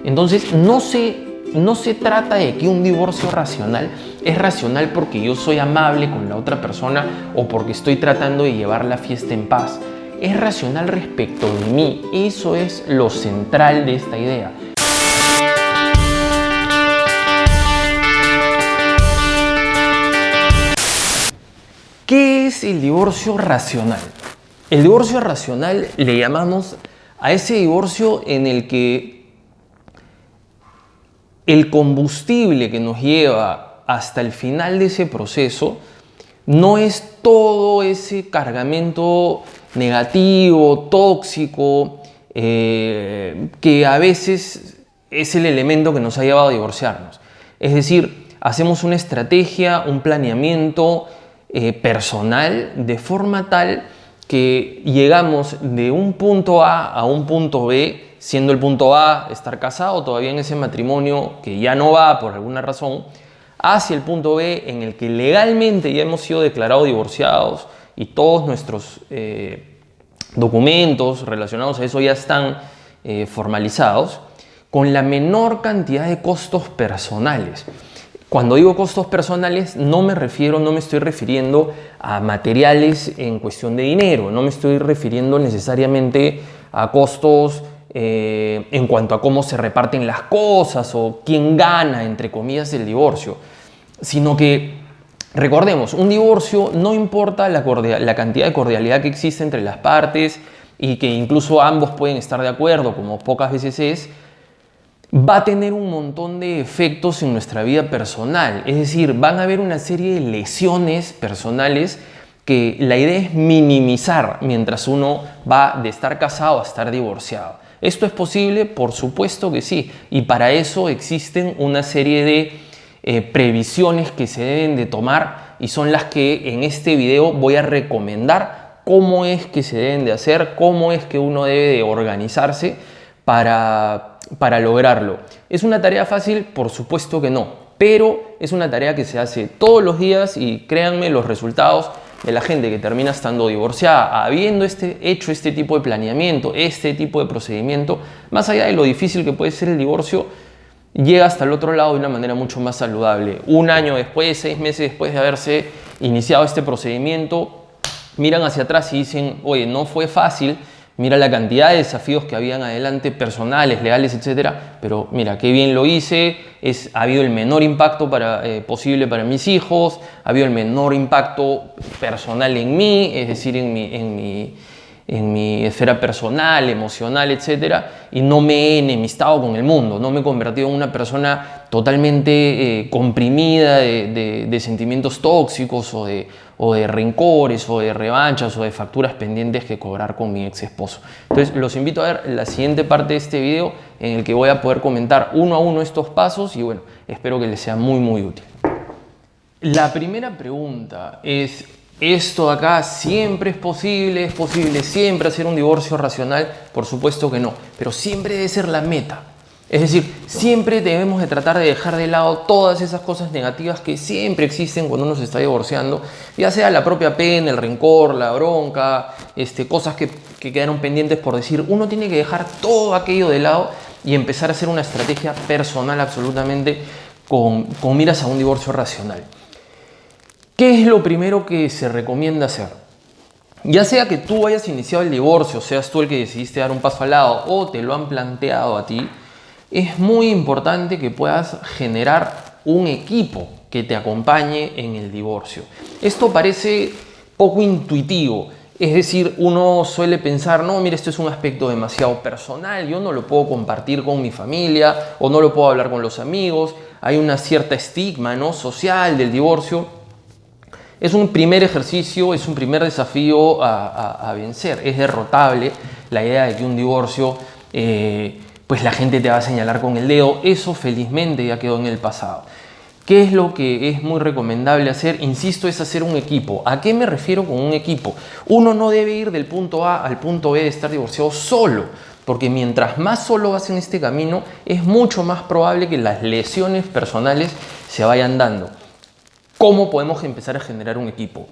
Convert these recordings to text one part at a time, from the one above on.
Entonces no se trata de que un divorcio racional es racional porque yo soy amable con la otra persona o porque estoy tratando de llevar la fiesta en paz. Es racional respecto de mí. Eso es lo central de esta idea. ¿Qué es el divorcio racional? El divorcio racional le llamamos a ese divorcio en el que el combustible que nos lleva hasta el final de ese proceso no es todo ese cargamento negativo, tóxico, que a veces es el elemento que nos ha llevado a divorciarnos. Es decir, hacemos una estrategia, un planeamiento personal de forma tal que llegamos de un punto A un punto B, siendo el punto A estar casado todavía en ese matrimonio que ya no va por alguna razón, hacia el punto B en el que legalmente ya hemos sido declarados divorciados y todos nuestros documentos relacionados a eso ya están formalizados, con la menor cantidad de costos personales. Cuando digo costos personales no me estoy refiriendo a materiales en cuestión de dinero, no me estoy refiriendo necesariamente a costos en cuanto a cómo se reparten las cosas o quién gana, entre comillas, el divorcio, sino que, recordemos, un divorcio no importa la cantidad de cordialidad que existe entre las partes y que incluso ambos pueden estar de acuerdo, como pocas veces es, va a tener un montón de efectos en nuestra vida personal. Es decir, van a haber una serie de lesiones personales que la idea es minimizar mientras uno va de estar casado a estar divorciado. ¿Esto es posible? Por supuesto que sí. Y para eso existen una serie de previsiones que se deben de tomar y son las que en este video voy a recomendar cómo es que se deben de hacer, cómo es que uno debe de organizarse para lograrlo. ¿Es una tarea fácil? Por supuesto que no, pero es una tarea que se hace todos los días y créanme, los resultados de la gente que termina estando divorciada, habiendo hecho este tipo de planeamiento, este tipo de procedimiento, más allá de lo difícil que puede ser el divorcio, llega hasta el otro lado de una manera mucho más saludable. Un año después, 6 meses después de haberse iniciado este procedimiento, miran hacia atrás y dicen, oye, no fue fácil, mira la cantidad de desafíos que habían adelante, personales, legales, etcétera, pero mira, qué bien lo hice, ha habido el menor impacto posible para mis hijos, ha habido el menor impacto personal en mí, es decir, en mi esfera personal, emocional, etcétera, y no me he enemistado con el mundo, no me he convertido en una persona totalmente comprimida de sentimientos tóxicos o de rencores o de revanchas o de facturas pendientes que cobrar con mi ex esposo. Entonces los invito a ver la siguiente parte de este video en el que voy a poder comentar uno a uno estos pasos y bueno, espero que les sea muy muy útil. La primera pregunta es, ¿esto de acá siempre es posible? ¿Es posible siempre hacer un divorcio racional? Por supuesto que no, pero siempre debe ser la meta. Es decir, siempre debemos de tratar de dejar de lado todas esas cosas negativas que siempre existen cuando uno se está divorciando, ya sea la propia pena, el rencor, la bronca, cosas que quedaron pendientes por decir. Uno tiene que dejar todo aquello de lado y empezar a hacer una estrategia personal absolutamente con miras a un divorcio racional. ¿Qué es lo primero que se recomienda hacer? Ya sea que tú hayas iniciado el divorcio, seas tú el que decidiste dar un paso al lado o te lo han planteado a ti, es muy importante que puedas generar un equipo que te acompañe en el divorcio. Esto parece poco intuitivo, es decir, uno suele pensar, no, mira, esto es un aspecto demasiado personal, yo no lo puedo compartir con mi familia o no lo puedo hablar con los amigos, hay una cierta estigma, ¿no?, social del divorcio. Es un primer ejercicio, es un primer desafío a vencer, es derrotable la idea de que un divorcio pues la gente te va a señalar con el dedo. Eso felizmente ya quedó en el pasado. ¿Qué es lo que es muy recomendable hacer? Insisto, es hacer un equipo. ¿A qué me refiero con un equipo? Uno no debe ir del punto A al punto B de estar divorciado solo, porque mientras más solo vas en este camino, es mucho más probable que las lesiones personales se vayan dando. ¿Cómo podemos empezar a generar un equipo?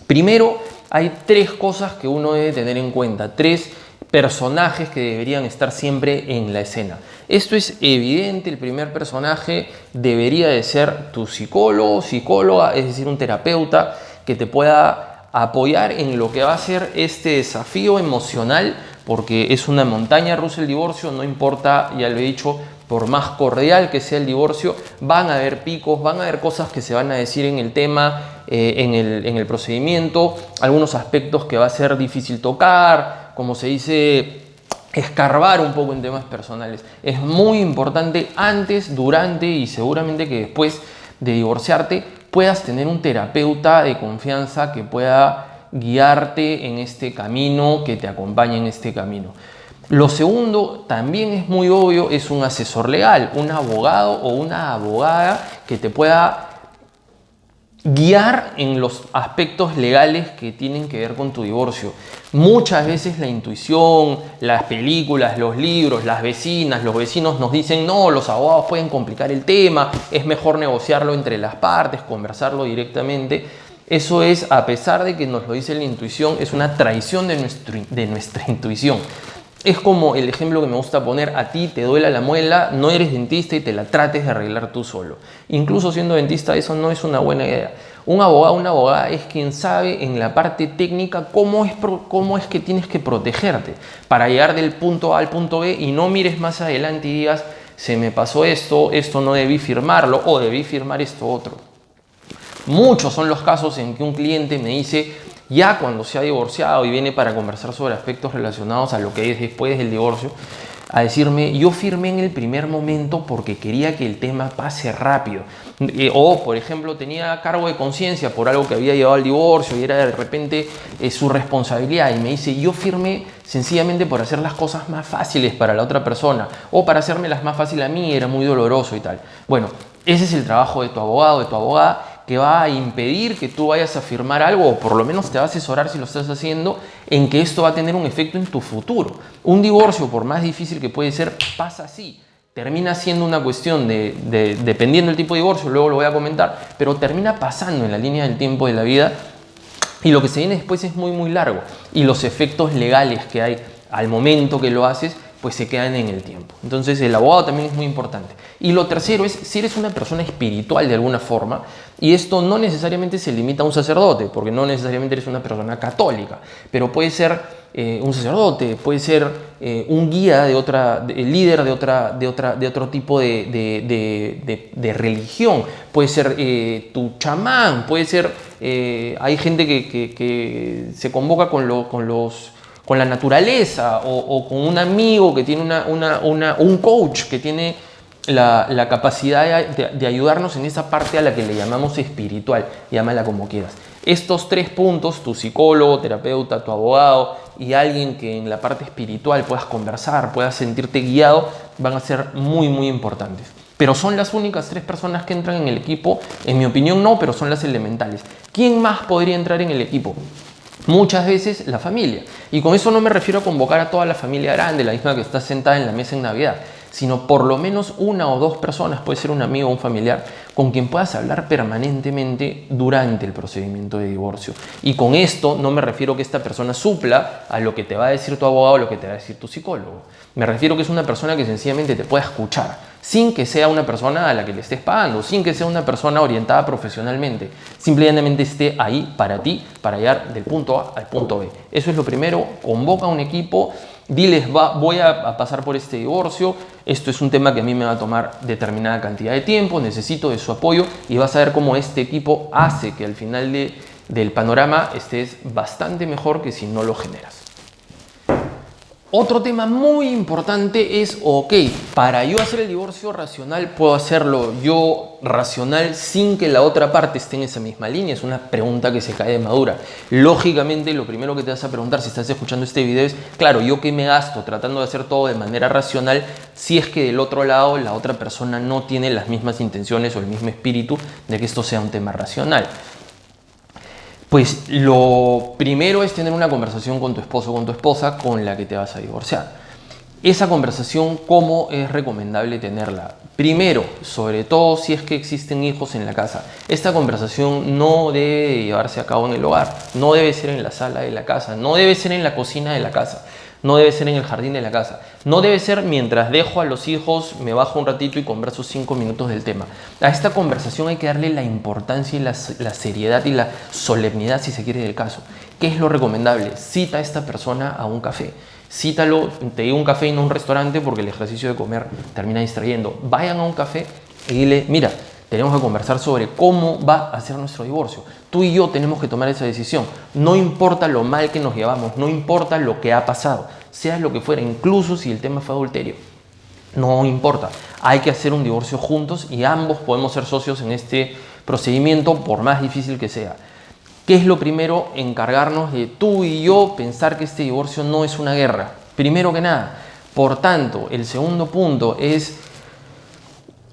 Primero, hay 3 cosas que uno debe tener en cuenta, 3 personajes que deberían estar siempre en la escena. Esto es evidente, el primer personaje debería de ser tu psicólogo, psicóloga, es decir, un terapeuta que te pueda apoyar en lo que va a ser este desafío emocional, porque es una montaña rusa el divorcio, no importa, ya lo he dicho, por más cordial que sea el divorcio, van a haber picos, van a haber cosas que se van a decir en el tema, en el procedimiento, algunos aspectos que va a ser difícil tocar, como se dice, escarbar un poco en temas personales. Es muy importante antes, durante y seguramente que después de divorciarte puedas tener un terapeuta de confianza que pueda guiarte en este camino, que te acompañe en este camino. Lo segundo, también es muy obvio, es un asesor legal, un abogado o una abogada que te pueda guiar en los aspectos legales que tienen que ver con tu divorcio. Muchas veces la intuición, las películas, los libros, las vecinas, los vecinos nos dicen no, los abogados pueden complicar el tema, es mejor negociarlo entre las partes, conversarlo directamente. Eso es, a pesar de que nos lo dice la intuición, es una traición de nuestra intuición. Es como el ejemplo que me gusta poner: a ti te duele la muela, no eres dentista y te la trates de arreglar tú solo. Incluso siendo dentista, eso no es una buena idea. Un abogado, una abogada es quien sabe en la parte técnica cómo es que tienes que protegerte para llegar del punto A al punto B y no mires más adelante y digas, se me pasó esto, esto no debí firmarlo o debí firmar esto otro. Muchos son los casos en que un cliente me dice, ya cuando se ha divorciado y viene para conversar sobre aspectos relacionados a lo que es después del divorcio, a decirme, yo firmé en el primer momento porque quería que el tema pase rápido. O, por ejemplo, tenía cargo de conciencia por algo que había llevado al divorcio y era de repente su responsabilidad. Y me dice, yo firmé sencillamente por hacer las cosas más fáciles para la otra persona o para hacérmelas más fácil a mí, era muy doloroso y tal. Bueno, ese es el trabajo de tu abogado, de tu abogada, que va a impedir que tú vayas a firmar algo, o por lo menos te va a asesorar si lo estás haciendo, en que esto va a tener un efecto en tu futuro. Un divorcio, por más difícil que puede ser, pasa así. Termina siendo una cuestión dependiendo del tipo de divorcio, luego lo voy a comentar, pero termina pasando en la línea del tiempo de la vida y lo que se viene después es muy muy largo. Y los efectos legales que hay al momento que lo haces, pues se quedan en el tiempo. Entonces el abogado también es muy importante. Y lo tercero es, si eres una persona espiritual de alguna forma, y esto no necesariamente se limita a un sacerdote, porque no necesariamente eres una persona católica, pero puede ser un sacerdote, puede ser un guía de líder de otro tipo de religión, puede ser tu chamán, puede ser, hay gente que se convoca con la naturaleza o con un amigo que tiene un coach que tiene la capacidad de ayudarnos en esa parte a la que le llamamos espiritual, llámala como quieras. Estos tres puntos, tu psicólogo, terapeuta, tu abogado y alguien que en la parte espiritual puedas conversar, puedas sentirte guiado, van a ser muy muy importantes. Pero son las únicas tres personas que entran en el equipo, en mi opinión no, pero son las elementales. ¿Quién más podría entrar en el equipo? Muchas veces la familia. Y con eso no me refiero a convocar a toda la familia grande, la misma que está sentada en la mesa en Navidad, sino por lo menos una o dos personas, puede ser un amigo o un familiar, con quien puedas hablar permanentemente durante el procedimiento de divorcio. Y con esto no me refiero a que esta persona supla a lo que te va a decir tu abogado o lo que te va a decir tu psicólogo. Me refiero a que es una persona que sencillamente te pueda escuchar, sin que sea una persona a la que le estés pagando, sin que sea una persona orientada profesionalmente. Simplemente esté ahí para ti, para llegar del punto A al punto B. Eso es lo primero. Convoca a un equipo, diles, voy a pasar por este divorcio, esto es un tema que a mí me va a tomar determinada cantidad de tiempo, necesito de su apoyo, y vas a ver cómo este equipo hace que al final del panorama estés bastante mejor que si no lo generas. Otro tema muy importante es, ok, para yo hacer el divorcio racional, ¿puedo hacerlo yo racional sin que la otra parte esté en esa misma línea? Es una pregunta que se cae de madura. Lógicamente, lo primero que te vas a preguntar si estás escuchando este video es, claro, ¿yo qué me gasto tratando de hacer todo de manera racional si es que del otro lado la otra persona no tiene las mismas intenciones o el mismo espíritu de que esto sea un tema racional? Pues lo primero es tener una conversación con tu esposo o con tu esposa con la que te vas a divorciar. Esa conversación, ¿cómo es recomendable tenerla? Primero, sobre todo si es que existen hijos en la casa, esta conversación no debe llevarse a cabo en el hogar, no debe ser en la sala de la casa, no debe ser en la cocina de la casa. no debe ser en el jardín de la casa, no debe ser mientras dejo a los hijos, me bajo un ratito y converso 5 minutos del tema. A esta conversación hay que darle la importancia y la seriedad y la solemnidad, si se quiere, del caso. ¿Qué es lo recomendable? Cita a esta persona a un café. Cítalo, te digo un café y no un restaurante porque el ejercicio de comer termina distrayendo. Vayan a un café y dile, mira, tenemos que conversar sobre cómo va a ser nuestro divorcio. Tú y yo tenemos que tomar esa decisión. No importa lo mal que nos llevamos, no importa lo que ha pasado, sea lo que fuera, incluso si el tema fue adulterio. No importa, hay que hacer un divorcio juntos y ambos podemos ser socios en este procedimiento por más difícil que sea. ¿Qué es lo primero? Encargarnos de tú y yo pensar que este divorcio no es una guerra. Primero que nada. Por tanto, el segundo punto es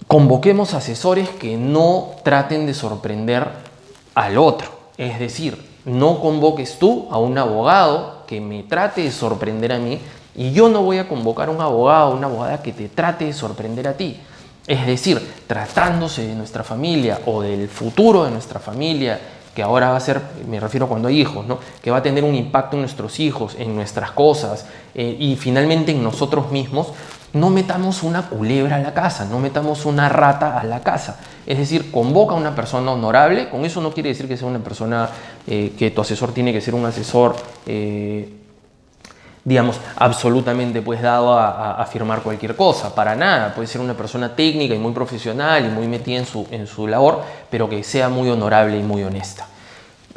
convoquemos asesores que no traten de sorprender al otro. Es decir, no convoques tú a un abogado que me trate de sorprender a mí y yo no voy a convocar a un abogado o una abogada que te trate de sorprender a ti. Es decir, tratándose de nuestra familia o del futuro de nuestra familia, que ahora va a ser, me refiero cuando hay hijos, ¿no? Que va a tener un impacto en nuestros hijos, en nuestras cosas y finalmente en nosotros mismos, no metamos una culebra a la casa, no metamos una rata a la casa. Es decir, convoca a una persona honorable, con eso no quiere decir que sea una persona, que tu asesor tiene que ser un asesor, digamos, absolutamente pues dado a firmar cualquier cosa, para nada. Puede ser una persona técnica y muy profesional y muy metida en su labor, pero que sea muy honorable y muy honesta.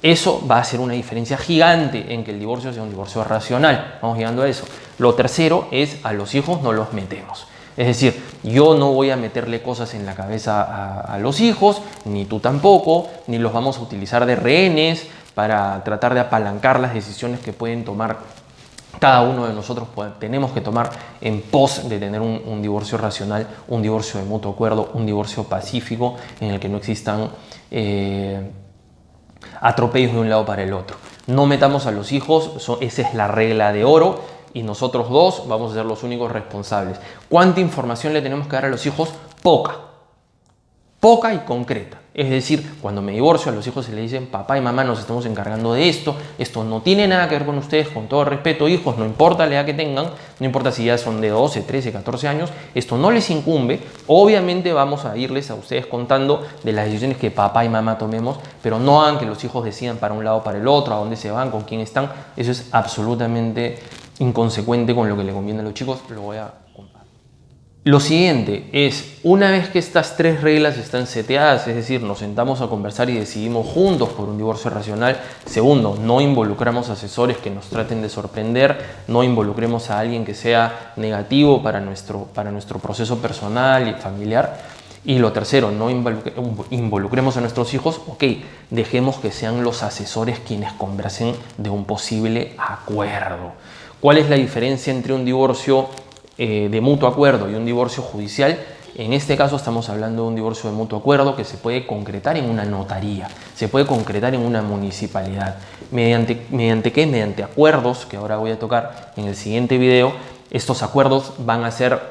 Eso va a hacer una diferencia gigante en que el divorcio sea un divorcio racional. Vamos llegando a eso. Lo tercero es a los hijos no los metemos. Es decir, yo no voy a meterle cosas en la cabeza a los hijos, ni tú tampoco, ni los vamos a utilizar de rehenes para tratar de apalancar las decisiones que pueden tomar cada uno de nosotros. Tenemos que tomar en pos de tener un divorcio racional, un divorcio de mutuo acuerdo, un divorcio pacífico en el que no existan atropellos de un lado para el otro. No metamos a los hijos, esa es la regla de oro y nosotros dos vamos a ser los únicos responsables. ¿Cuánta información le tenemos que dar a los hijos? Poca y concreta. Es decir, cuando me divorcio a los hijos se les dicen papá y mamá nos estamos encargando de esto no tiene nada que ver con ustedes, con todo respeto hijos, no importa la edad que tengan, no importa si ya son de 12, 13, 14 años, esto no les incumbe. Obviamente vamos a irles a ustedes contando de las decisiones que papá y mamá tomemos, pero no hagan que los hijos decidan para un lado o para el otro, a dónde se van, con quién están. Eso es absolutamente inconsecuente con lo que le conviene a los chicos. Lo voy a contar. Lo siguiente es, una vez que estas 3 reglas están seteadas, es decir, nos sentamos a conversar y decidimos juntos por un divorcio racional. Segundo, no involucramos asesores que nos traten de sorprender, no involucremos a alguien que sea negativo para nuestro proceso personal y familiar. Y lo tercero, no involucremos a nuestros hijos, dejemos que sean los asesores quienes conversen de un posible acuerdo. ¿Cuál es la diferencia entre un divorcio de mutuo acuerdo y un divorcio judicial? En este caso estamos hablando de un divorcio de mutuo acuerdo que se puede concretar en una notaría, se puede concretar en una municipalidad. ¿Mediante qué? Mediante acuerdos, que ahora voy a tocar en el siguiente video. Estos acuerdos van a ser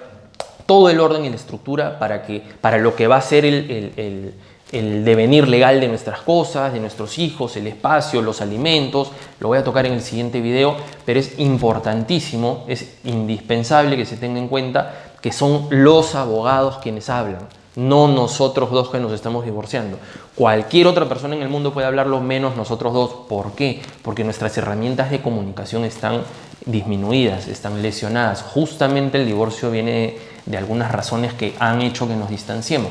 todo el orden y la estructura para lo que va a ser el devenir legal de nuestras cosas, de nuestros hijos, el espacio, los alimentos. Lo voy a tocar en el siguiente video, pero es importantísimo, es indispensable que se tenga en cuenta que son los abogados quienes hablan, no nosotros dos que nos estamos divorciando. Cualquier otra persona en el mundo puede hablarlo menos nosotros dos. ¿Por qué? Porque nuestras herramientas de comunicación están disminuidas, están lesionadas. Justamente el divorcio viene de algunas razones que han hecho que nos distanciemos.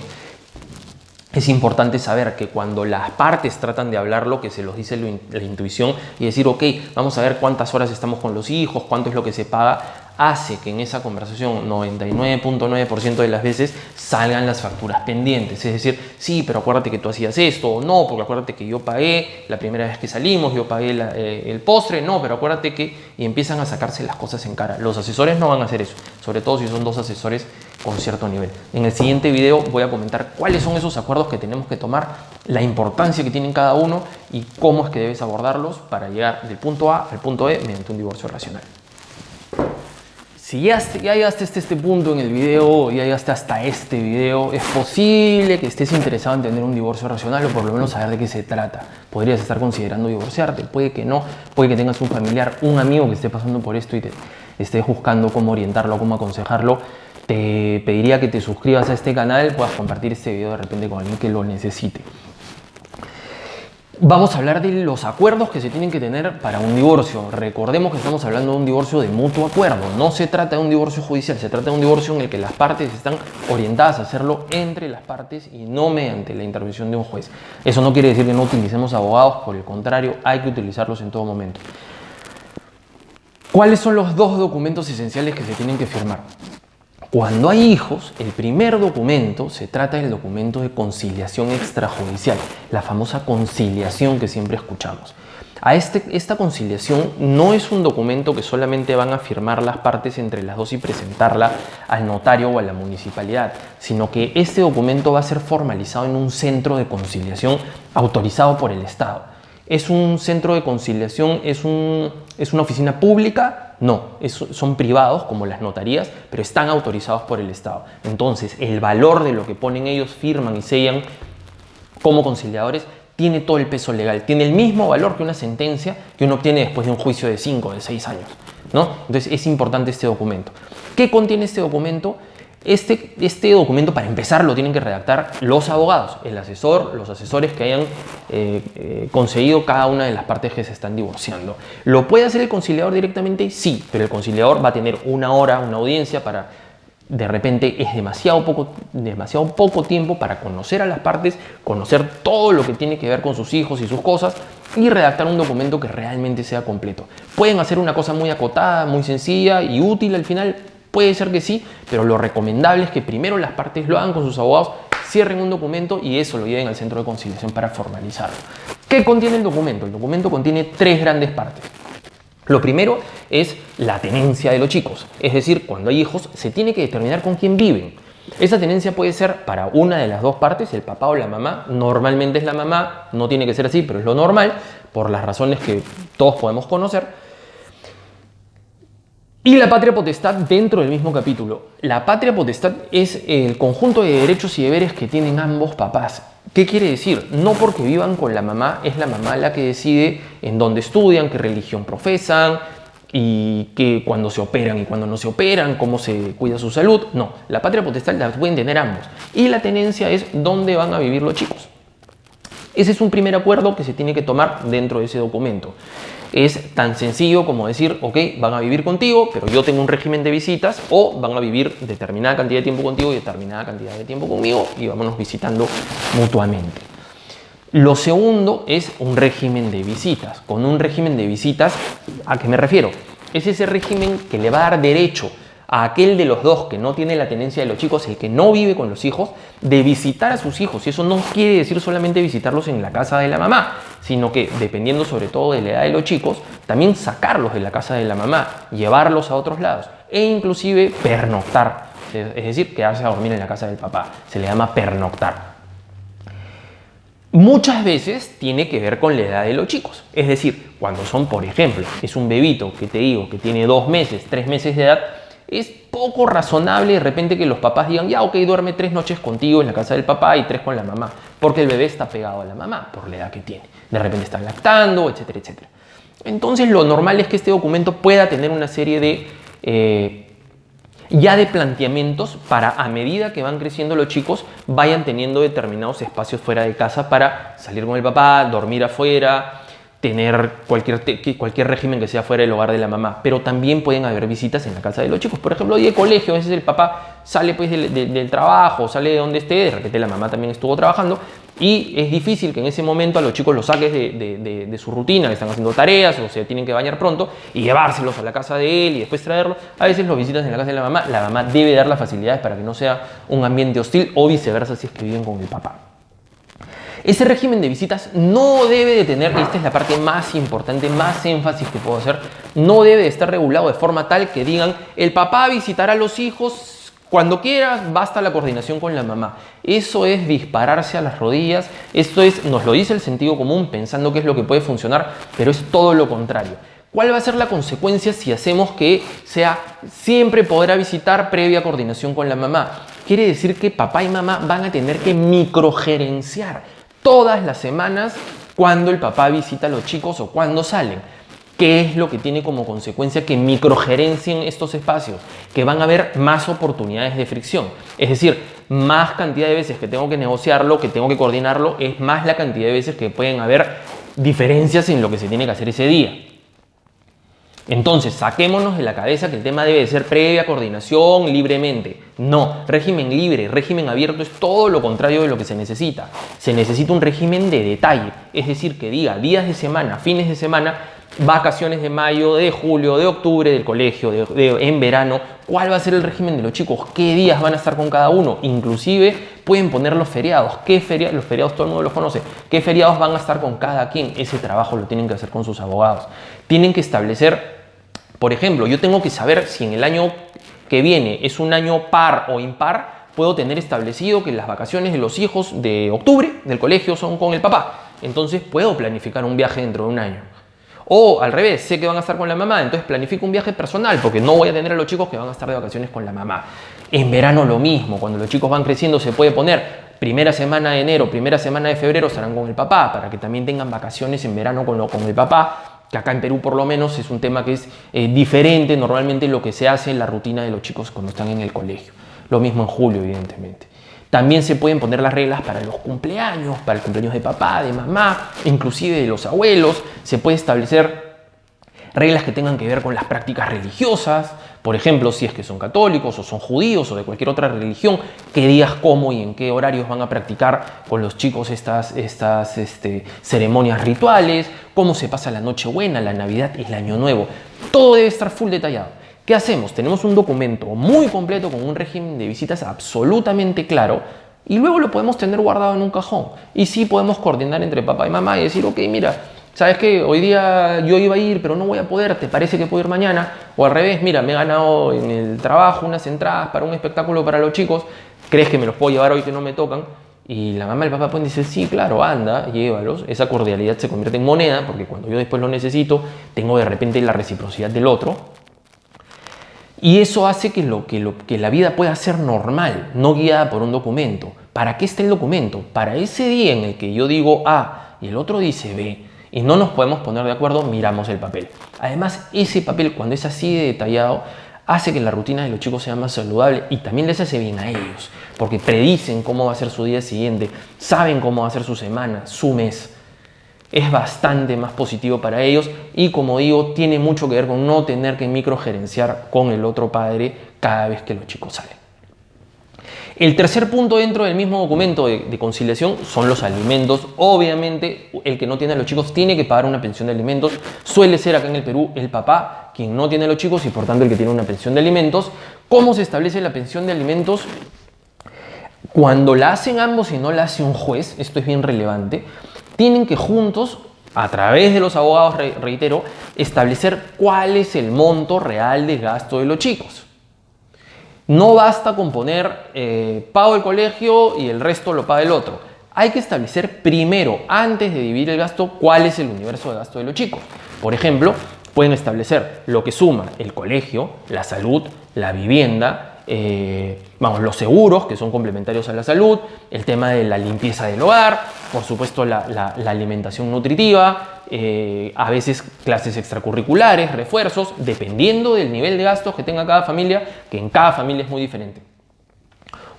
Es importante saber que cuando las partes tratan de hablar lo que se los dice la intuición y decir, vamos a ver cuántas horas estamos con los hijos, cuánto es lo que se paga, hace que en esa conversación 99.9% de las veces salgan las facturas pendientes. Es decir, sí, pero acuérdate que tú hacías esto, o no, porque acuérdate que yo pagué la primera vez que salimos, yo pagué el postre, no, pero acuérdate que... Y empiezan a sacarse las cosas en cara. Los asesores no van a hacer eso, sobre todo si son 2 asesores con cierto nivel. En el siguiente video voy a comentar cuáles son esos acuerdos que tenemos que tomar, la importancia que tienen cada uno y cómo es que debes abordarlos para llegar del punto A al punto E mediante un divorcio racional. Si ya llegaste hasta este punto en el video, ya llegaste hasta este video, es posible que estés interesado en tener un divorcio racional o por lo menos saber de qué se trata. Podrías estar considerando divorciarte, puede que no, puede que tengas un familiar, un amigo que esté pasando por esto y estés buscando cómo orientarlo, cómo aconsejarlo, te pediría que te suscribas a este canal, puedas compartir este video de repente con alguien que lo necesite. Vamos a hablar de los acuerdos que se tienen que tener para un divorcio. Recordemos que estamos hablando de un divorcio de mutuo acuerdo. No se trata de un divorcio judicial, se trata de un divorcio en el que las partes están orientadas a hacerlo entre las partes y no mediante la intervención de un juez. Eso no quiere decir que no utilicemos abogados, por el contrario, hay que utilizarlos en todo momento. ¿Cuáles son los dos documentos esenciales que se tienen que firmar? Cuando hay hijos, el primer documento se trata del documento de conciliación extrajudicial, la famosa conciliación que siempre escuchamos. Esta conciliación no es un documento que solamente van a firmar las partes entre las dos y presentarla al notario o a la municipalidad, sino que este documento va a ser formalizado en un centro de conciliación autorizado por el Estado. ¿Es un centro de conciliación? ¿Es una oficina pública? No, son privados como las notarías, pero están autorizados por el Estado. Entonces, el valor de lo que ponen ellos, firman y sellan como conciliadores, tiene todo el peso legal. Tiene el mismo valor que una sentencia que uno obtiene después de un juicio de 5 o de 6 años, ¿no? Entonces, es importante este documento. ¿Qué contiene este documento? Este documento, para empezar, lo tienen que redactar los abogados, el asesor, los asesores que hayan conseguido cada una de las partes que se están divorciando. ¿Lo puede hacer el conciliador directamente? Sí, pero el conciliador va a tener una hora, una audiencia para... De repente es demasiado poco tiempo para conocer a las partes, conocer todo lo que tiene que ver con sus hijos y sus cosas y redactar un documento que realmente sea completo. Pueden hacer una cosa muy acotada, muy sencilla y útil al final. Puede ser que sí, pero lo recomendable es que primero las partes lo hagan con sus abogados, cierren un documento y eso lo lleven al centro de conciliación para formalizarlo. ¿Qué contiene el documento? El documento contiene 3 grandes partes. Lo primero es la tenencia de los chicos, es decir, cuando hay hijos se tiene que determinar con quién viven. Esa tenencia puede ser para una de las dos partes, el papá o la mamá. Normalmente es la mamá, no tiene que ser así, pero es lo normal, por las razones que todos podemos conocer. Y la patria potestad dentro del mismo capítulo. La patria potestad es el conjunto de derechos y deberes que tienen ambos papás. ¿Qué quiere decir? No porque vivan con la mamá, es la mamá la que decide en dónde estudian, qué religión profesan y que cuando se operan y cuando no se operan, cómo se cuida su salud. No, la patria potestad la pueden tener ambos. Y la tenencia es dónde van a vivir los chicos. Ese es un primer acuerdo que se tiene que tomar dentro de ese documento. Es tan sencillo como decir, ok, van a vivir contigo, pero yo tengo un régimen de visitas, o van a vivir determinada cantidad de tiempo contigo y determinada cantidad de tiempo conmigo y vámonos visitando mutuamente. Lo segundo es un régimen de visitas. Con un régimen de visitas, ¿a qué me refiero? Es ese régimen que le va a dar derecho a aquel de los dos que no tiene la tenencia de los chicos, el que no vive con los hijos, de visitar a sus hijos. Y eso no quiere decir solamente visitarlos en la casa de la mamá, sino que, dependiendo sobre todo de la edad de los chicos, también sacarlos de la casa de la mamá, llevarlos a otros lados e inclusive pernoctar. Es decir, quedarse a dormir en la casa del papá. Se le llama pernoctar. Muchas veces tiene que ver con la edad de los chicos. Es decir, cuando son, por ejemplo, es un bebito que te digo que tiene 2 meses, 3 meses de edad, es poco razonable de repente que los papás digan, ya, ok, duerme 3 noches contigo en la casa del papá y 3 con la mamá, porque el bebé está pegado a la mamá por la edad que tiene. De repente está lactando, etcétera, etcétera. Entonces, lo normal es que este documento pueda tener una serie de de planteamientos para, a medida que van creciendo los chicos, vayan teniendo determinados espacios fuera de casa para salir con el papá, dormir afuera, tener cualquier régimen que sea fuera del hogar de la mamá, pero también pueden haber visitas en la casa de los chicos. Por ejemplo, hoy de colegio, a veces el papá sale pues del trabajo, sale de donde esté, de repente la mamá también estuvo trabajando y es difícil que en ese momento a los chicos los saques de su rutina, que están haciendo tareas o se tienen que bañar pronto y llevárselos a la casa de él y después traerlos. A veces los visitas en la casa de la mamá debe dar las facilidades para que no sea un ambiente hostil o viceversa si es que viven con el papá. Ese régimen de visitas no debe de tener, y esta es la parte más importante, más énfasis que puedo hacer, no debe de estar regulado de forma tal que digan el papá visitará a los hijos cuando quieras, basta la coordinación con la mamá. Eso es dispararse a las rodillas, esto es, nos lo dice el sentido común pensando que es lo que puede funcionar, pero es todo lo contrario. ¿Cuál va a ser la consecuencia si hacemos que sea siempre podrá visitar previa coordinación con la mamá? Quiere decir que papá y mamá van a tener que microgerenciar todas las semanas cuando el papá visita a los chicos o cuando salen. ¿Qué es lo que tiene como consecuencia que microgerencien estos espacios? Que van a haber más oportunidades de fricción. Es decir, más cantidad de veces que tengo que negociarlo, que tengo que coordinarlo, es más la cantidad de veces que pueden haber diferencias en lo que se tiene que hacer ese día. Entonces, saquémonos de la cabeza que el tema debe de ser previa coordinación libremente. No, régimen libre, régimen abierto es todo lo contrario de lo que se necesita. Se necesita un régimen de detalle, es decir, que diga días de semana, fines de semana, vacaciones de mayo, de julio, de octubre del colegio, en verano, cuál va a ser el régimen de los chicos, qué días van a estar con cada uno, inclusive pueden poner los feriados, los feriados todo el mundo los conoce, qué feriados van a estar con cada quien, ese trabajo lo tienen que hacer con sus abogados. Tienen que establecer, por ejemplo, yo tengo que saber si en el año que viene es un año par o impar, puedo tener establecido que las vacaciones de los hijos de octubre del colegio son con el papá, entonces puedo planificar un viaje dentro de un año. O al revés, sé que van a estar con la mamá, entonces planifico un viaje personal porque no voy a tener a los chicos que van a estar de vacaciones con la mamá. En verano lo mismo, cuando los chicos van creciendo se puede poner primera semana de enero, primera semana de febrero estarán con el papá para que también tengan vacaciones en verano con el papá, que acá en Perú por lo menos es un tema que es diferente normalmente lo que se hace en la rutina de los chicos cuando están en el colegio. Lo mismo en julio, evidentemente. También se pueden poner las reglas para los cumpleaños, para el cumpleaños de papá, de mamá, inclusive de los abuelos. Se puede establecer reglas que tengan que ver con las prácticas religiosas. Por ejemplo, si es que son católicos o son judíos o de cualquier otra religión, qué días, cómo y en qué horarios van a practicar con los chicos estas ceremonias rituales, cómo se pasa la Nochebuena, la Navidad y el Año Nuevo. Todo debe estar full detallado. ¿Qué hacemos? Tenemos un documento muy completo con un régimen de visitas absolutamente claro y luego lo podemos tener guardado en un cajón. Y sí podemos coordinar entre papá y mamá y decir, ok, mira, ¿sabes qué? Hoy día yo iba a ir, pero no voy a poder, ¿te parece que puedo ir mañana? O al revés, mira, me he ganado en el trabajo unas entradas para un espectáculo para los chicos, ¿crees que me los puedo llevar hoy que no me tocan? Y la mamá y el papá pueden decir, sí, claro, anda, llévalos. Esa cordialidad se convierte en moneda porque cuando yo después lo necesito, tengo de repente la reciprocidad del otro. Y eso hace que la vida pueda ser normal, no guiada por un documento. ¿Para qué está el documento? Para ese día en el que yo digo A y el otro dice B y no nos podemos poner de acuerdo, miramos el papel. Además, ese papel, cuando es así de detallado, hace que la rutina de los chicos sea más saludable y también les hace bien a ellos, porque predicen cómo va a ser su día siguiente, saben cómo va a ser su semana, su mes. Es bastante más positivo para ellos y, como digo, tiene mucho que ver con no tener que microgerenciar con el otro padre cada vez que los chicos salen. El tercer punto dentro del mismo documento de conciliación son los alimentos. Obviamente, el que no tiene a los chicos tiene que pagar una pensión de alimentos. Suele ser acá en el Perú el papá quien no tiene a los chicos y por tanto el que tiene una pensión de alimentos. ¿Cómo se establece la pensión de alimentos? Cuando la hacen ambos y no la hace un juez, esto es bien relevante, tienen que juntos, a través de los abogados, reitero, establecer cuál es el monto real del gasto de los chicos. No basta con poner pago el colegio y el resto lo paga el otro. Hay que establecer primero, antes de dividir el gasto, cuál es el universo de gasto de los chicos. Por ejemplo, pueden establecer lo que suma el colegio, la salud, la vivienda, los seguros, que son complementarios a la salud, el tema de la limpieza del hogar, por supuesto la alimentación nutritiva, a veces clases extracurriculares, refuerzos, dependiendo del nivel de gastos que tenga cada familia, que en cada familia es muy diferente.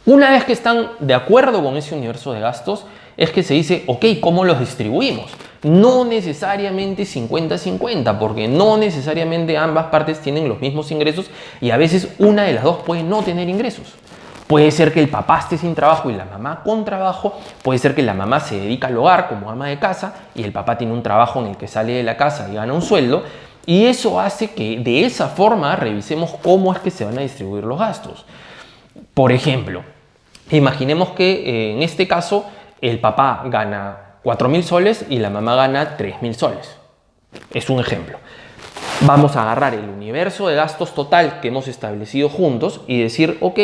Una vez que están de acuerdo con ese universo de gastos, es que se dice, ok, ¿cómo los distribuimos? No necesariamente 50-50, porque no necesariamente ambas partes tienen los mismos ingresos y a veces una de las dos puede no tener ingresos. Puede ser que el papá esté sin trabajo y la mamá con trabajo, puede ser que la mamá se dedica al hogar como ama de casa y el papá tiene un trabajo en el que sale de la casa y gana un sueldo, y eso hace que de esa forma revisemos cómo es que se van a distribuir los gastos. Por ejemplo, imaginemos que en este caso el papá gana 4.000 soles y la mamá gana 3.000 soles. Es un ejemplo. Vamos a agarrar el universo de gastos total que hemos establecido juntos y decir, ok,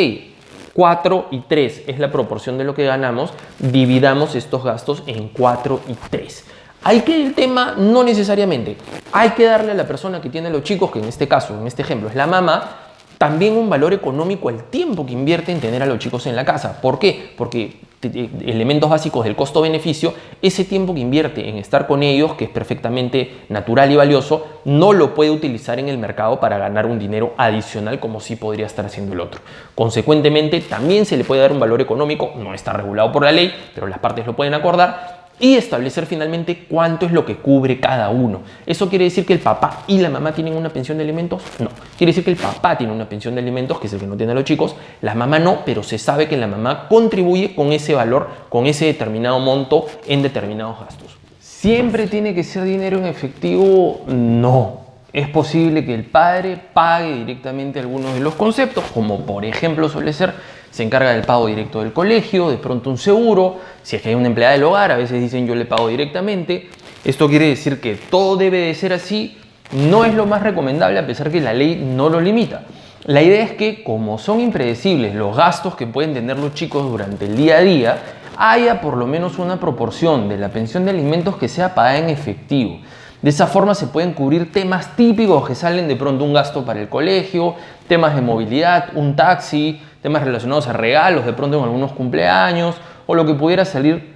4 y 3 es la proporción de lo que ganamos, dividamos estos gastos en 4 y 3. Hay que el tema, no necesariamente, hay que darle a la persona que tiene a los chicos, que en este caso, en este ejemplo es la mamá, también un valor económico al tiempo que invierte en tener a los chicos en la casa. ¿Por qué? Porque elementos básicos del costo-beneficio, ese tiempo que invierte en estar con ellos, que es perfectamente natural y valioso, no lo puede utilizar en el mercado para ganar un dinero adicional como sí podría estar haciendo el otro. Consecuentemente, también se le puede dar un valor económico, no está regulado por la ley, pero las partes lo pueden acordar, y establecer finalmente cuánto es lo que cubre cada uno. ¿Eso quiere decir que el papá y la mamá tienen una pensión de alimentos? No. Quiere decir que el papá tiene una pensión de alimentos, que es el que no tiene a los chicos, la mamá no, pero se sabe que la mamá contribuye con ese valor, con ese determinado monto en determinados gastos. ¿Siempre tiene que ser dinero en efectivo? No. Es posible que el padre pague directamente algunos de los conceptos, como por ejemplo suele ser, se encarga del pago directo del colegio, de pronto un seguro, si es que hay una empleada del hogar, a veces dicen yo le pago directamente. Esto quiere decir que todo debe de ser así, no es lo más recomendable a pesar que la ley no lo limita. La idea es que como son impredecibles los gastos que pueden tener los chicos durante el día a día, haya por lo menos una proporción de la pensión de alimentos que sea pagada en efectivo. De esa forma se pueden cubrir temas típicos que salen de pronto, un gasto para el colegio, temas de movilidad, un taxi, temas relacionados a regalos, de pronto en algunos cumpleaños o lo que pudiera salir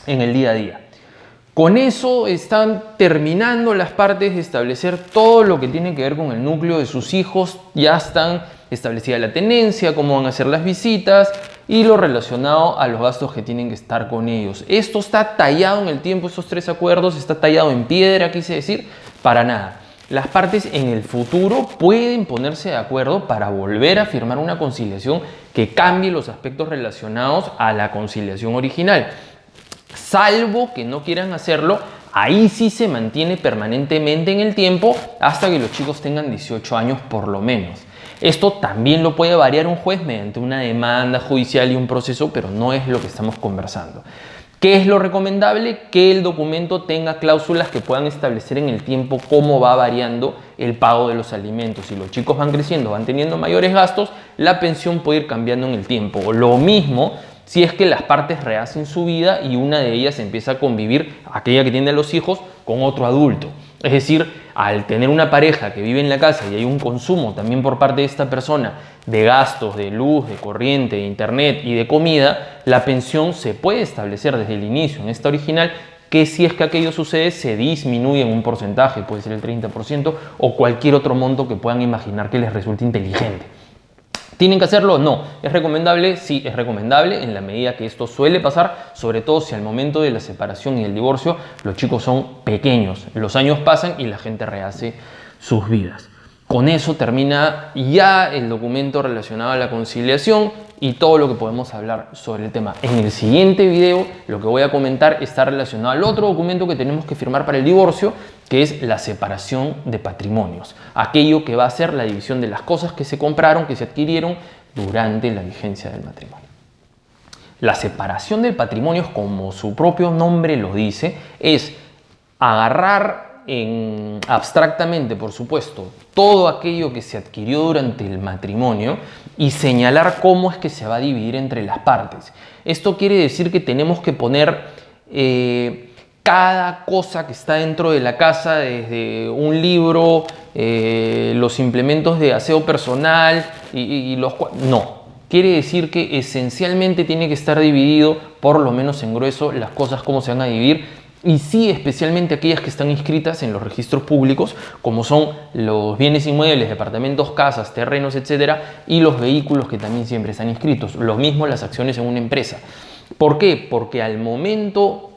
en el día a día. Con eso están terminando las partes de establecer todo lo que tiene que ver con el núcleo de sus hijos. Ya están establecida la tenencia, cómo van a ser las visitas y lo relacionado a los gastos que tienen que estar con ellos. Esto está tallado en el tiempo, estos 3 acuerdos, está tallado en piedra, quise decir, para nada. Las partes en el futuro pueden ponerse de acuerdo para volver a firmar una conciliación que cambie los aspectos relacionados a la conciliación original. Salvo que no quieran hacerlo, ahí sí se mantiene permanentemente en el tiempo hasta que los chicos tengan 18 años por lo menos. Esto también lo puede variar un juez mediante una demanda judicial y un proceso, pero no es lo que estamos conversando. ¿Qué es lo recomendable? Que el documento tenga cláusulas que puedan establecer en el tiempo cómo va variando el pago de los alimentos. Si los chicos van creciendo, van teniendo mayores gastos, la pensión puede ir cambiando en el tiempo. Lo mismo si es que las partes rehacen su vida y una de ellas empieza a convivir, aquella que tiene a los hijos, con otro adulto. Es decir, al tener una pareja que vive en la casa y hay un consumo también por parte de esta persona de gastos, de luz, de corriente, de internet y de comida, la pensión se puede establecer desde el inicio en esta original que si es que aquello sucede se disminuye en un porcentaje, puede ser el 30% o cualquier otro monto que puedan imaginar que les resulte inteligente. ¿Tienen que hacerlo? No. ¿Es recomendable? Sí, es recomendable en la medida que esto suele pasar, sobre todo si al momento de la separación y el divorcio los chicos son pequeños. Los años pasan y la gente rehace sus vidas. Con eso termina ya el documento relacionado a la conciliación y todo lo que podemos hablar sobre el tema. En el siguiente video lo que voy a comentar está relacionado al otro documento que tenemos que firmar para el divorcio, que es la separación de patrimonios. Aquello que va a ser la división de las cosas que se compraron, que se adquirieron durante la vigencia del matrimonio. La separación del patrimonio, como su propio nombre lo dice, es agarrar abstractamente, por supuesto, todo aquello que se adquirió durante el matrimonio y señalar cómo es que se va a dividir entre las partes. Esto quiere decir que tenemos que poner cada cosa que está dentro de la casa, desde un libro, los implementos de aseo personal no. Quiere decir que esencialmente tiene que estar dividido, por lo menos en grueso, las cosas cómo se van a dividir. Y sí, especialmente aquellas que están inscritas en los registros públicos, como son los bienes inmuebles, departamentos, casas, terrenos, etcétera, y los vehículos que también siempre están inscritos. Lo mismo las acciones en una empresa. ¿Por qué? Porque al momento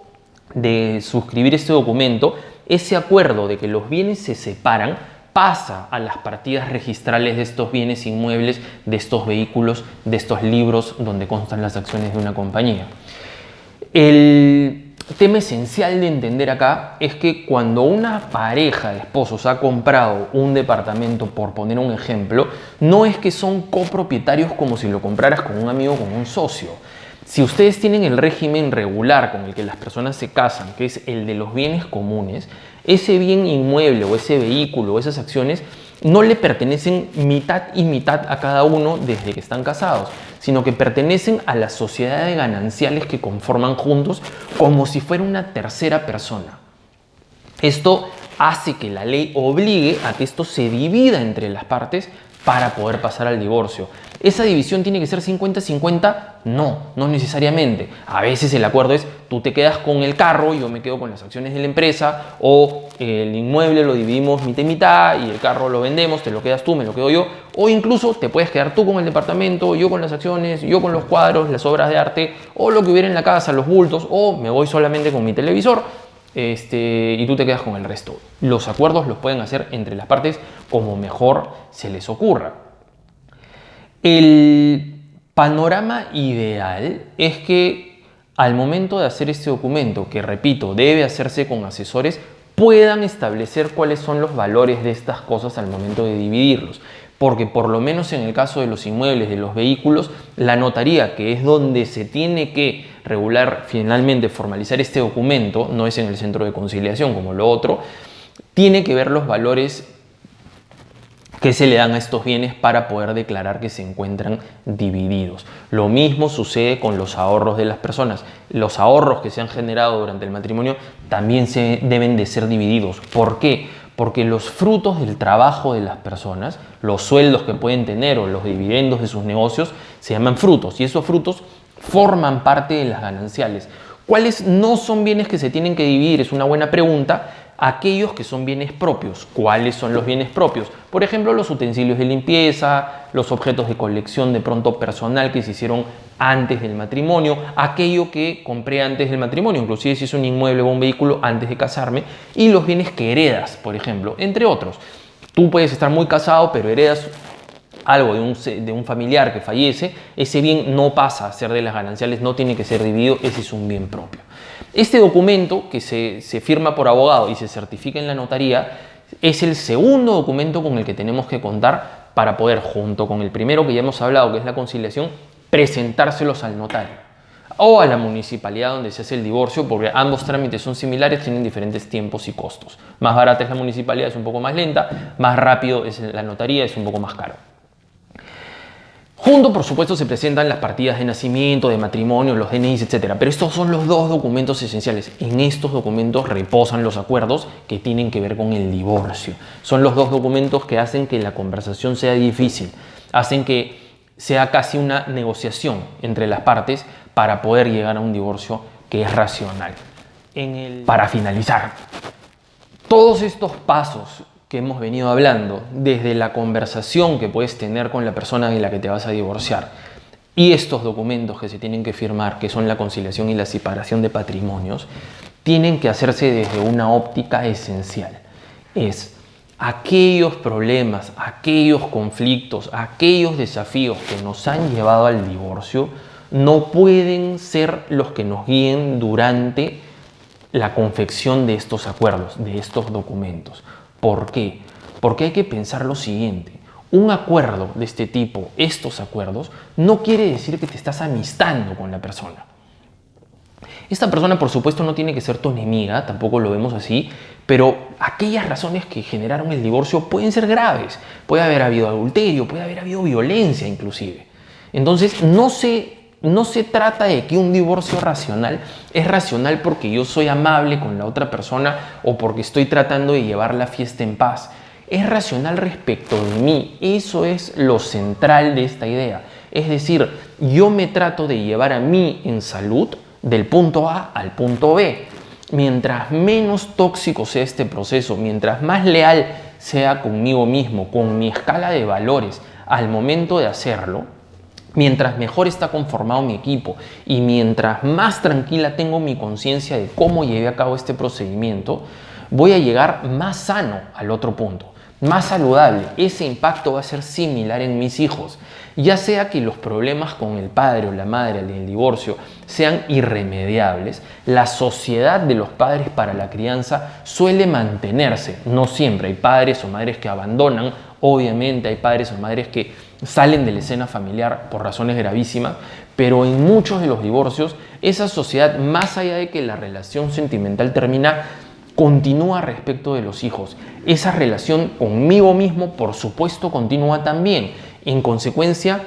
de suscribir este documento, ese acuerdo de que los bienes se separan pasa a las partidas registrales de estos bienes inmuebles, de estos vehículos, de estos libros donde constan las acciones de una compañía. El tema esencial de entender acá es que cuando una pareja de esposos ha comprado un departamento, por poner un ejemplo, no es que son copropietarios como si lo compraras con un amigo o con un socio. Si ustedes tienen el régimen regular con el que las personas se casan, que es el de los bienes comunes, ese bien inmueble o ese vehículo o esas acciones no le pertenecen mitad y mitad a cada uno desde que están casados, sino que pertenecen a la sociedad de gananciales que conforman juntos como si fuera una tercera persona. Esto hace que la ley obligue a que esto se divida entre las partes para poder pasar al divorcio. ¿Esa división tiene que ser 50-50? No, no necesariamente. A veces el acuerdo es tú te quedas con el carro, yo me quedo con las acciones de la empresa, o el inmueble lo dividimos mitad y mitad y el carro lo vendemos, te lo quedas tú, me lo quedo yo, o incluso te puedes quedar tú con el departamento, yo con las acciones, yo con los cuadros, las obras de arte, o lo que hubiera en la casa, los bultos, o me voy solamente con mi televisor. Y tú te quedas con el resto. Los acuerdos los pueden hacer entre las partes como mejor se les ocurra. El panorama ideal es que al momento de hacer este documento, que repito, debe hacerse con asesores, puedan establecer cuáles son los valores de estas cosas al momento de dividirlos. Porque por lo menos en el caso de los inmuebles, de los vehículos, la notaría, que es donde se tiene que regular, finalmente formalizar este documento, no es en el centro de conciliación como lo otro, tiene que ver los valores que se le dan a estos bienes para poder declarar que se encuentran divididos. Lo mismo sucede con los ahorros de las personas. Los ahorros que se han generado durante el matrimonio también se deben de ser divididos. ¿Por qué? Porque los frutos del trabajo de las personas, los sueldos que pueden tener o los dividendos de sus negocios, se llaman frutos y esos frutos forman parte de las gananciales. ¿Cuáles no son bienes que se tienen que dividir? Es una buena pregunta. Aquellos que son bienes propios. ¿Cuáles son los bienes propios? Por ejemplo, los utensilios de limpieza, los objetos de colección de pronto personal que se hicieron antes del matrimonio, aquello que compré antes del matrimonio, inclusive si es un inmueble o un vehículo antes de casarme, y los bienes que heredas, por ejemplo, entre otros. Tú puedes estar muy casado, pero heredas algo de un familiar que fallece, ese bien no pasa a ser de las gananciales, no tiene que ser dividido, ese es un bien propio. Este documento que se firma por abogado y se certifica en la notaría es el segundo documento con el que tenemos que contar para poder, junto con el primero que ya hemos hablado, que es la conciliación, presentárselos al notario o a la municipalidad donde se hace el divorcio, porque ambos trámites son similares, tienen diferentes tiempos y costos. Más barata es la municipalidad, es un poco más lenta, más rápido es la notaría, es un poco más caro. Junto, por supuesto, se presentan las partidas de nacimiento, de matrimonio, los DNIs, etc. Pero estos son los dos documentos esenciales. En estos documentos reposan los acuerdos que tienen que ver con el divorcio. Son los dos documentos que hacen que la conversación sea difícil, hacen que sea casi una negociación entre las partes para poder llegar a un divorcio que es racional. Para finalizar, todos estos pasos que hemos venido hablando, desde la conversación que puedes tener con la persona de la que te vas a divorciar y estos documentos que se tienen que firmar, que son la conciliación y la separación de patrimonios, tienen que hacerse desde una óptica esencial. Es aquellos problemas, aquellos conflictos, aquellos desafíos que nos han llevado al divorcio no pueden ser los que nos guíen durante la confección de estos acuerdos, de estos documentos. ¿Por qué? Porque hay que pensar lo siguiente. Un acuerdo de este tipo, estos acuerdos, no quiere decir que te estás amistando con la persona. Esta persona, por supuesto, no tiene que ser tu enemiga, tampoco lo vemos así, pero aquellas razones que generaron el divorcio pueden ser graves. Puede haber habido adulterio, puede haber habido violencia inclusive. Entonces, no se trata de que un divorcio racional es racional porque yo soy amable con la otra persona o porque estoy tratando de llevar la fiesta en paz. Es racional respecto de mí. Eso es lo central de esta idea. Es decir, yo me trato de llevar a mí en salud del punto A al punto B. Mientras menos tóxico sea este proceso, mientras más leal sea conmigo mismo, con mi escala de valores al momento de hacerlo, mientras mejor está conformado mi equipo y mientras más tranquila tengo mi conciencia de cómo llevé a cabo este procedimiento, voy a llegar más sano al otro punto, más saludable. Ese impacto va a ser similar en mis hijos, ya sea que los problemas con el padre o la madre del divorcio sean irremediables. La sociedad de los padres para la crianza suele mantenerse, no siempre. Hay padres o madres que abandonan, obviamente hay padres o madres que salen de la escena familiar por razones gravísimas, pero en muchos de los divorcios esa sociedad, más allá de que la relación sentimental termina, continúa respecto de los hijos. Esa relación conmigo mismo, por supuesto, continúa también. En consecuencia,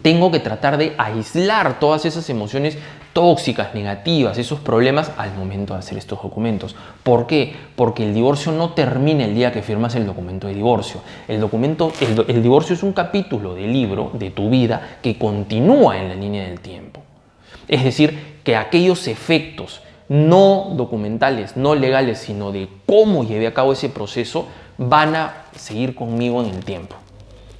tengo que tratar de aislar todas esas emociones tóxicas, negativas, esos problemas al momento de hacer estos documentos. ¿Por qué? Porque el divorcio no termina el día que firmas el documento de divorcio. El divorcio es un capítulo del libro de tu vida que continúa en la línea del tiempo. Es decir, que aquellos efectos no documentales, no legales, sino de cómo llevé a cabo ese proceso, van a seguir conmigo en el tiempo.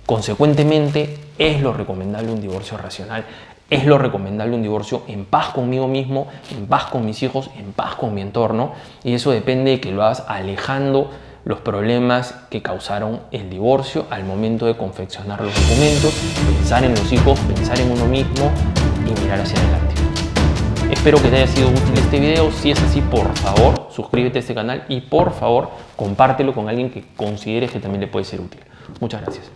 Consecuentemente, es lo recomendable un divorcio racional, es lo recomendable un divorcio en paz conmigo mismo, en paz con mis hijos, en paz con mi entorno, y eso depende de que lo hagas alejando los problemas que causaron el divorcio al momento de confeccionar los documentos, pensar en los hijos, pensar en uno mismo y mirar hacia adelante. Espero que te haya sido útil este video. Si es así, por favor, suscríbete a este canal y por favor, compártelo con alguien que consideres que también le puede ser útil. Muchas gracias.